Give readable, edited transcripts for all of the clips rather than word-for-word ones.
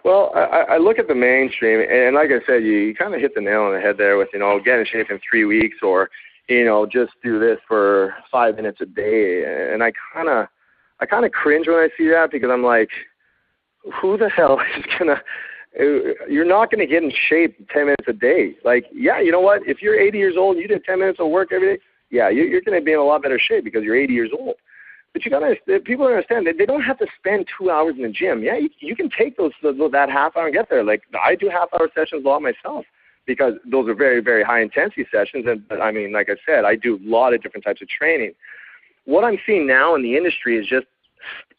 Well, I look at the mainstream, and like I said, you kind of hit the nail on the head there with, get in shape in 3 weeks, or, just do this for 5 minutes a day. And I kind of cringe when I see that, because I'm like, who the hell is going to, you're not going to get in shape 10 minutes a day. Like, yeah, you know what? If you're 80 years old and you did 10 minutes of work every day, yeah, you're going to be in a lot better shape because you're 80 years old. But people understand that they don't have to spend 2 hours in the gym. Yeah, you can take that half hour and get there. Like, I do half-hour sessions a lot myself, because those are very, very high-intensity sessions. But I mean, like I said, I do a lot of different types of training. What I'm seeing now in the industry is just,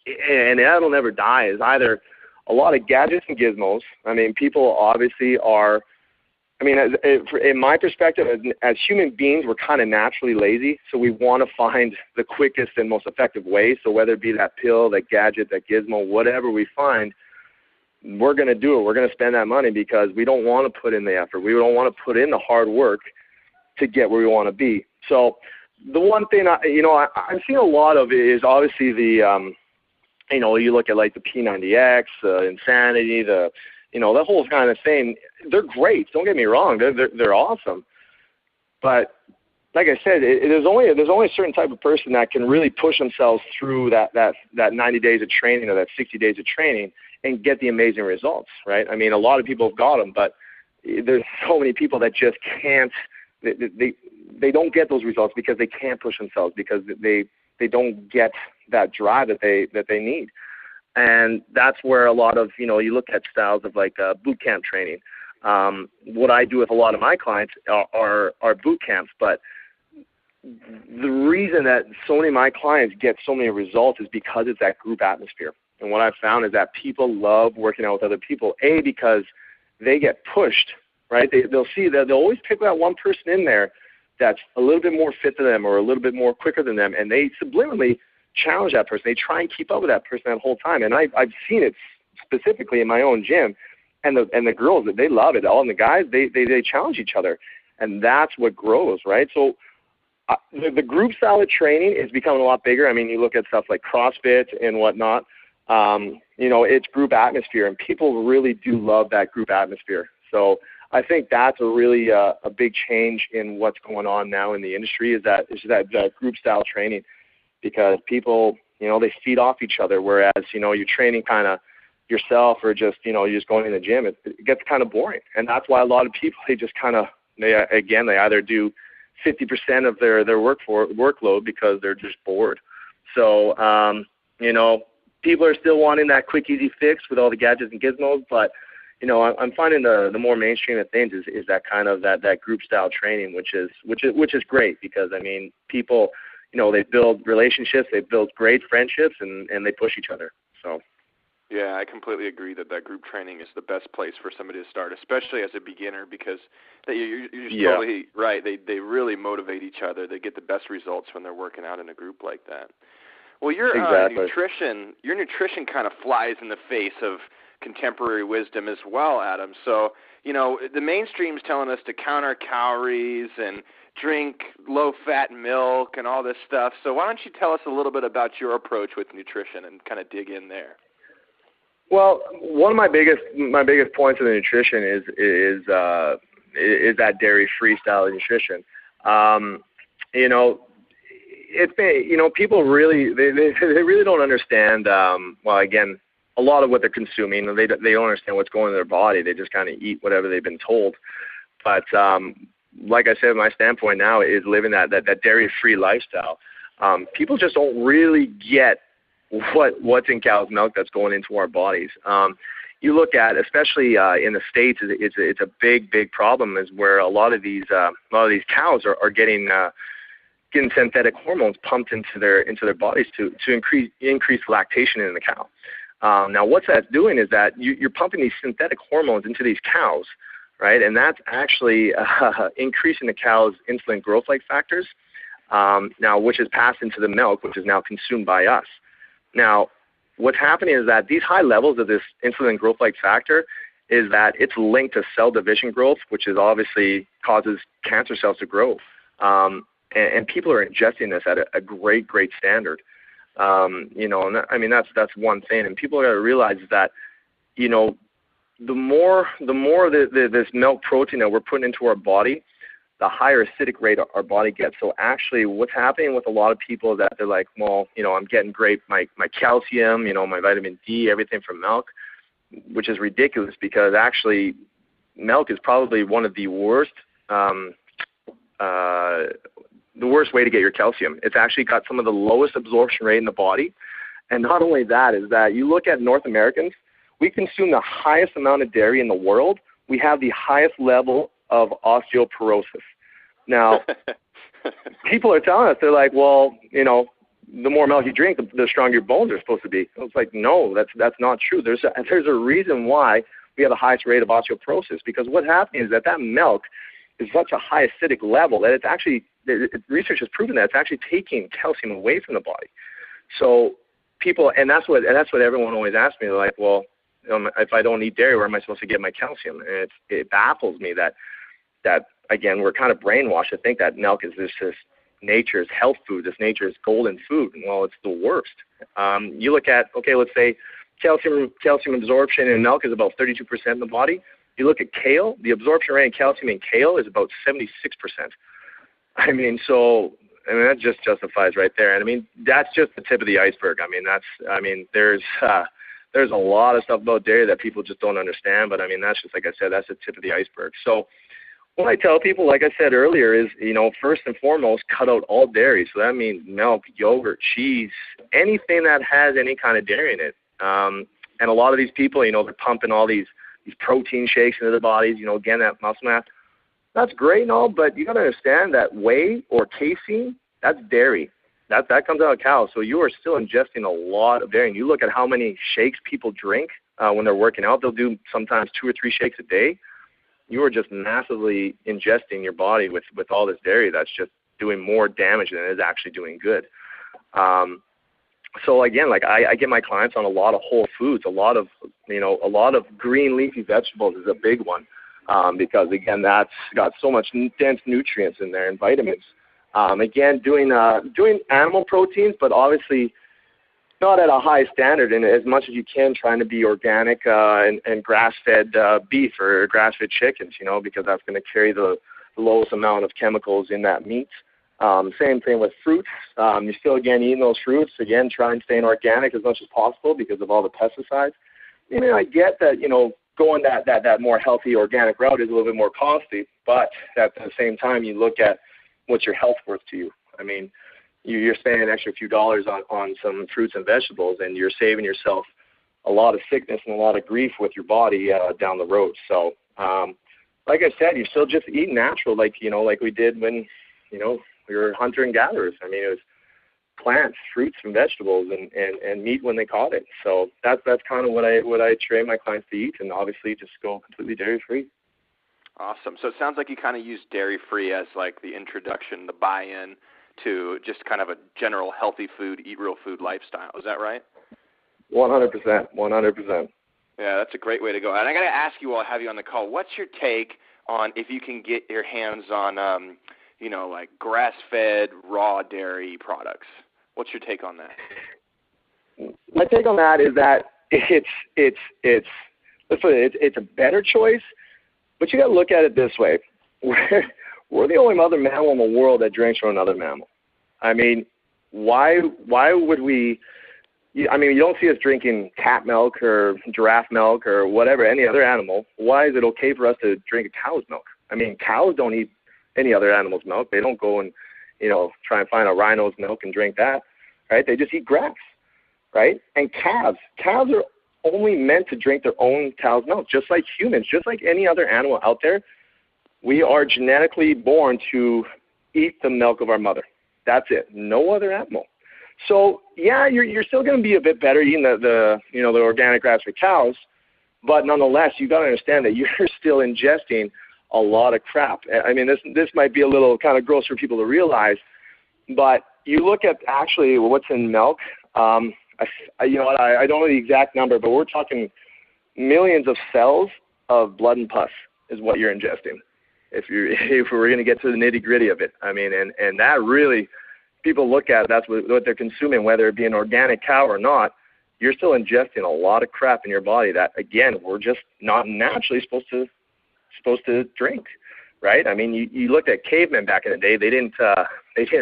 and that'll never die, is either a lot of gadgets and gizmos. I mean, people obviously are, in my perspective, as human beings, we're kind of naturally lazy, so we want to find the quickest and most effective way. So whether it be that pill, that gadget, that gizmo, whatever we find, we're going to do it. We're going to spend that money because we don't want to put in the effort. We don't want to put in the hard work to get where we want to be. So the one thing I've seen a lot of is obviously the you look at like the P90X, Insanity, the whole kind of thing. They're great. Don't get me wrong. They're awesome. But like I said, there's only a certain type of person that can really push themselves through that 90 days of training, or that 60 days of training, and get the amazing results, right? I mean, a lot of people have got them, but there's so many people that just can't. They don't get those results because they can't push themselves, because they don't get that drive that they need. And that's where a lot of, you look at styles of like boot camp training. What I do with a lot of my clients are boot camps, but the reason that so many of my clients get so many results is because it's that group atmosphere. And what I've found is that people love working out with other people, because they get pushed, right? They'll see that they'll always pick that one person in there that's a little bit more fit than them, or a little bit more quicker than them, and they subliminally challenge that person. They try and keep up with that person that whole time. And I've seen it specifically in my own gym, and the girls, they love it. All and the guys, they challenge each other, and that's what grows, right? So the group style of training is becoming a lot bigger. I mean, you look at stuff like CrossFit and whatnot. It's group atmosphere, and people really do love that group atmosphere. So I think that's a really a big change in what's going on now in the industry, is that group style training, because people, they feed off each other, whereas, you're training kind of yourself, or just, you're just going in the gym, it gets kind of boring. And that's why a lot of people, they either do 50% of their workload because they're just bored. So, people are still wanting that quick, easy fix with all the gadgets and gizmos, but I'm finding the more mainstream of things is that kind of that group style training, which is great, because I mean, people, they build relationships, they build great friendships, and they push each other. So. Yeah, I completely agree that group training is the best place for somebody to start, especially as a beginner, because you're just totally right. They really motivate each other. They get the best results when they're working out in a group like that. Well, your nutrition kind of flies in the face of contemporary wisdom as well, Adam. So, the mainstream's telling us to count our calories and drink low-fat milk and all this stuff. So why don't you tell us a little bit about your approach with nutrition and kind of dig in there? Well, one of my biggest points of the nutrition is that dairy-free style of nutrition. It's been, people really they really don't understand. Well, again, a lot of what they're consuming, they don't understand what's going in their body. They just kind of eat whatever they've been told. But like I said, my standpoint now is living that dairy-free lifestyle. People just don't really get what's in cow's milk that's going into our bodies. You look at, especially in the States, it's a big problem, is where a lot of these cows are getting synthetic hormones pumped into their bodies to increase lactation in the cow. Now, what that's doing is that you're pumping these synthetic hormones into these cows, right? And that's actually increasing the cow's insulin growth-like factors, now which is passed into the milk, which is now consumed by us. Now, what's happening is that these high levels of this insulin growth-like factor is that it's linked to cell division growth, which is obviously causes cancer cells to grow. And people are ingesting this at a great standard. And I mean, that's one thing. And people got to realize that, the more this milk protein that we're putting into our body, the higher acidic rate our body gets. So actually what's happening with a lot of people is that they're like, well, I'm getting great, my calcium, my vitamin D, everything from milk, which is ridiculous because actually milk is probably one of the worst way to get your calcium. It's actually got some of the lowest absorption rate in the body. And not only that, is that you look at North Americans, we consume the highest amount of dairy in the world. We have the highest level of osteoporosis. Now, people are telling us, they're like, well, the more milk you drink, the stronger your bones are supposed to be. I was like, no, that's not true. There's a reason why we have the highest rate of osteoporosis, because what happens is that milk is such a high acidic level that it's actually, research has proven that it's actually taking calcium away from the body. So people, and that's what everyone always asks me. They're like, well, if I don't eat dairy, where am I supposed to get my calcium? And it baffles me that again, we're kind of brainwashed to think that milk is this nature's health food, this nature's golden food. Well, it's the worst. You look at, let's say calcium absorption in milk is about 32% in the body. You look at kale, the absorption rate of calcium in kale is about 76%. That just justifies right there. And that's just the tip of the iceberg. There's a lot of stuff about dairy that people just don't understand, but that's just, like I said, that's the tip of the iceberg. So what I tell people, like I said earlier, is, first and foremost, cut out all dairy. So that means milk, yogurt, cheese, anything that has any kind of dairy in it. And a lot of these people, they're pumping all these protein shakes into their bodies, again, that muscle mass. That's great and all, but you got to understand that whey or casein, that's dairy. That comes out of cows. So you are still ingesting a lot of dairy. And you look at how many shakes people drink when they're working out. They'll do sometimes 2 or 3 shakes a day. You are just massively ingesting your body with all this dairy that's just doing more damage than it is actually doing good. So again, like I get my clients on a lot of whole foods, a lot of green leafy vegetables is a big one, because again, that's got so much dense nutrients in there and vitamins. Again, doing animal proteins, but obviously not at a high standard, and as much as you can, trying to be organic and grass-fed beef or grass-fed chickens, because that's going to carry the lowest amount of chemicals in that meat. Same thing with fruits. You're still, again, eating those fruits. Again, try and stay organic as much as possible because of all the pesticides. I get that, going that more healthy organic route is a little bit more costly, but at the same time, you look at what's your health worth to you. You're spending an extra few dollars on some fruits and vegetables, and you're saving yourself a lot of sickness and a lot of grief with your body down the road. So, like I said, you're still just eating natural, like we did when, we were hunter and gatherers. It was plants, fruits, and vegetables, and meat when they caught it. So that's kind of what I train my clients to eat, and obviously just go completely dairy free. Awesome. So it sounds like you kind of use dairy free as like the introduction, the buy-in to just kind of a general healthy food, eat real food lifestyle. Is that right? 100%. Yeah, that's a great way to go. And I got to ask you while I have you on the call, what's your take on if you can get your hands on, like grass-fed raw dairy products? What's your take on that? My take on that is that it's a better choice, but you got to look at it this way. We're the only other mammal in the world that drinks from another mammal. Why would we? You don't see us drinking cat milk or giraffe milk or whatever, any other animal. Why is it okay for us to drink a cow's milk? Cows don't eat any other animal's milk. They don't go and, try and find a rhino's milk and drink that, right? They just eat grass, right? And calves are only meant to drink their own cow's milk, just like humans, just like any other animal out there. We are genetically born to eat the milk of our mother. That's it. No other animal. So yeah, you're still going to be a bit better eating the organic grass-fed cows, but nonetheless, you got to understand that you're still ingesting a lot of crap. This might be a little kind of gross for people to realize, but you look at actually what's in milk. I don't know the exact number, but we're talking millions of cells of blood and pus is what you're ingesting. If we're going to get to the nitty-gritty of it, and that really, people look at it, that's what they're consuming, whether it be an organic cow or not. you're still ingesting a lot of crap in your body that, again, we're just not naturally supposed to drink, right? I mean, you looked at cavemen back in the day. They didn't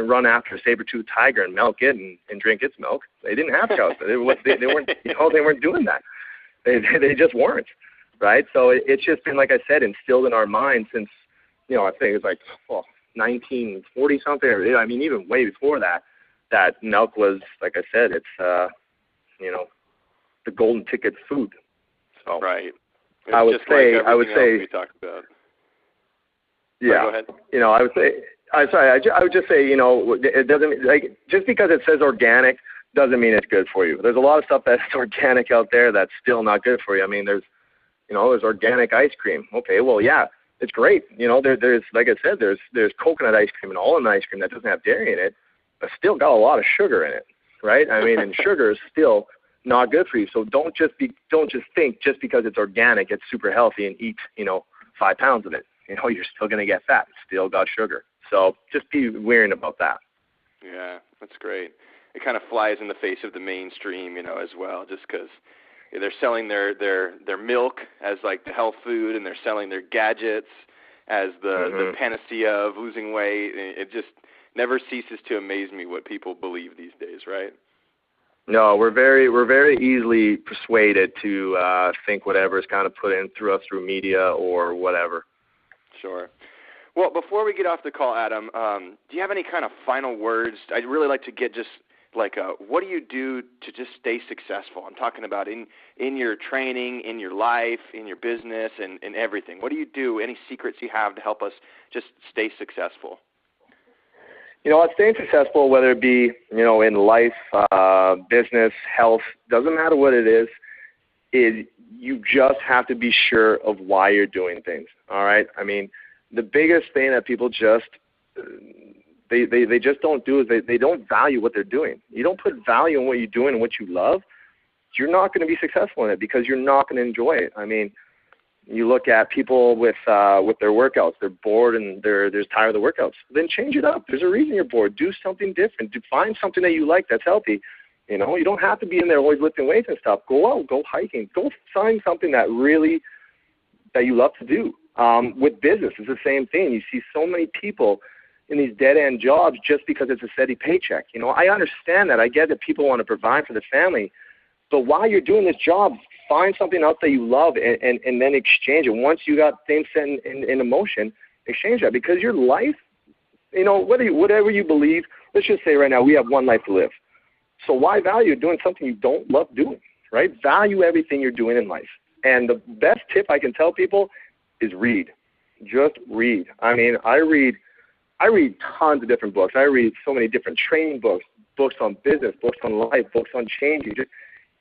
run after a saber-toothed tiger and milk it and drink its milk. They didn't have cows. They weren't they weren't doing that. They just weren't, right? So it's just been, like I said, instilled in our minds since, I think it's like 1940 something. I mean, even way before that milk was, like I said, it's the golden ticket food. So right. It's I would say we talked about. Yeah. Go ahead. I would say. I would just say, it doesn't, like, just because it says organic doesn't mean it's good for you. There's a lot of stuff that's organic out there that's still not good for you. I mean, there's organic ice cream. Okay, well, yeah, it's great. There's, like I said, there's coconut ice cream and almond ice cream that doesn't have dairy in it, but still got a lot of sugar in it, right? I mean, and sugar is still not good for you. So don't just think just because it's organic, it's super healthy and eat, 5 pounds of it. You're still going to get fat. It's still got sugar. So just be wary about that. Yeah, that's great. It kind of flies in the face of the mainstream, as well, just because they're selling their milk as like the health food, and they're selling their gadgets as the panacea of losing weight. It just never ceases to amaze me what people believe these days, right? No, we're very easily persuaded to think whatever is kind of put in through us through media or whatever. Sure. Well, before we get off the call, Adam, do you have any kind of final words? I'd really like to get just like what do you do to just stay successful? I'm talking about in your training, in your life, in your business, and everything. What do you do? Any secrets you have to help us just stay successful? Staying successful, whether it be, in life, business, health, doesn't matter what it is you just have to be sure of why you're doing things, all right? I mean, the biggest thing that people just they just don't do is they don't value what they're doing. You don't put value in what you're doing and what you love, you're not going to be successful in it because you're not going to enjoy it. I mean, you look at people with their workouts. They're bored and they're tired of the workouts. Then change it up. There's a reason you're bored. Do something different. Find something that you like that's healthy. You don't have to be in there always lifting weights and stuff. Go out. Go hiking. Go find something that you love to do. With business, it's the same thing. You see so many people in these dead-end jobs just because it's a steady paycheck. I understand that. I get that people want to provide for the family. But while you're doing this job, find something else that you love and then exchange it. Once you got things set in motion, exchange that. Because your life, whatever you believe, let's just say right now we have one life to live. So why value doing something you don't love doing, right? Value everything you're doing in life. And the best tip I can tell people is read. Just read. I mean, I read tons of different books. I read so many different training books, books on business, books on life, books on changing.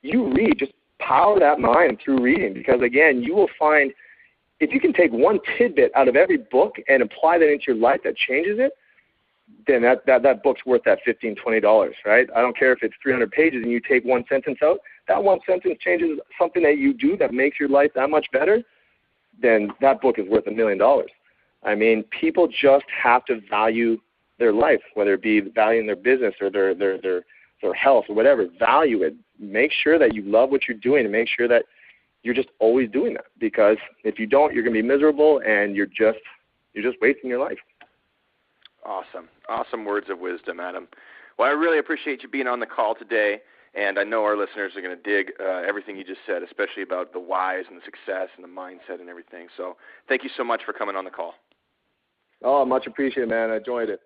You read. Just power that mind through reading because, again, you will find if you can take one tidbit out of every book and apply that into your life that changes it, then that book's worth that $15, $20, right? I don't care if it's 300 pages and you take one sentence out. That one sentence changes something that you do that makes your life that much better, then that book is worth $1 million. I mean, people just have to value their life, whether it be valuing their business or their health or whatever. Value it. Make sure that you love what you're doing and make sure that you're just always doing that. Because if you don't, you're going to be miserable and you're just wasting your life. Awesome words of wisdom, Adam. Well, I really appreciate you being on the call today, and I know our listeners are going to dig everything you just said, especially about the whys and the success and the mindset and everything. So thank you so much for coming on the call. Oh, much appreciated, man. I enjoyed it.